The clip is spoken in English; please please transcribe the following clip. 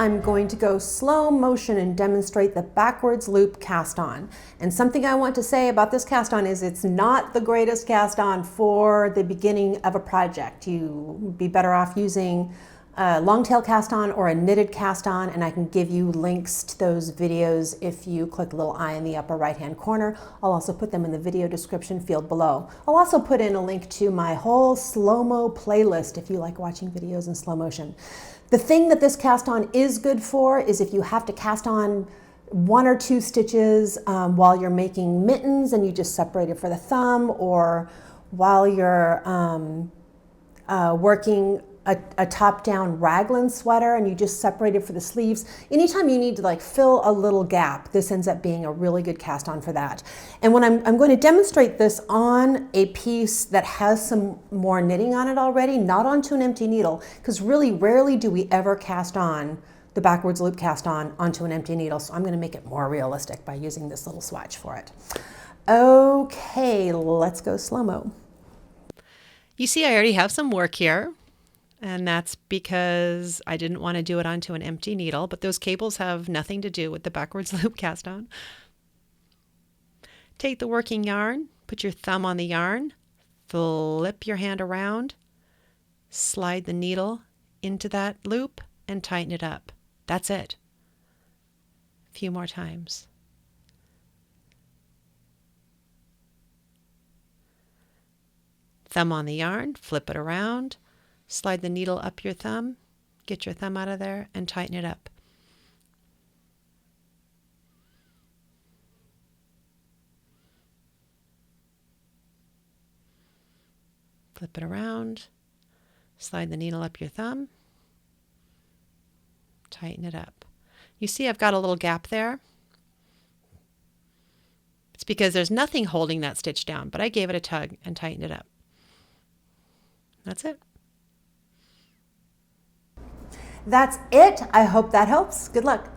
I'm going to go slow motion and demonstrate the backwards loop cast on. And something I want to say about this cast on is it's not the greatest cast on for the beginning of a project. You'd be better off using a long tail cast on or a knitted cast on, and I can give you links to those videos if you click the little eye in the upper right hand corner. I'll also put them in the video description field below. I'll also put in a link to my whole slow-mo playlist if you like watching videos in slow motion. The thing that this cast on is good for is if you have to cast on 1 or 2 stitches while you're making mittens and you just separate it for the thumb, or while you're working a top-down raglan sweater and you just separate it for the sleeves. Anytime you need to like fill a little gap, this ends up being a really good cast on for that. And when I'm going to demonstrate this on a piece that has some more knitting on it already, not onto an empty needle, because really rarely do we ever cast on the backwards loop cast on onto an empty needle. So I'm going to make it more realistic by using this little swatch for it. Okay, let's go slow-mo. You see, I already have some work here. And that's because I didn't want to do it onto an empty needle, but those cables have nothing to do with the backwards loop cast on. Take the working yarn, put your thumb on the yarn, flip your hand around, slide the needle into that loop and tighten it up. That's it. A few more times. Thumb on the yarn, flip it around. Slide the needle up your thumb, get your thumb out of there, and tighten it up. Flip it around, slide the needle up your thumb, tighten it up. You see I've got a little gap there. It's because there's nothing holding that stitch down, but I gave it a tug and tightened it up. That's it. That's it. I hope that helps. Good luck.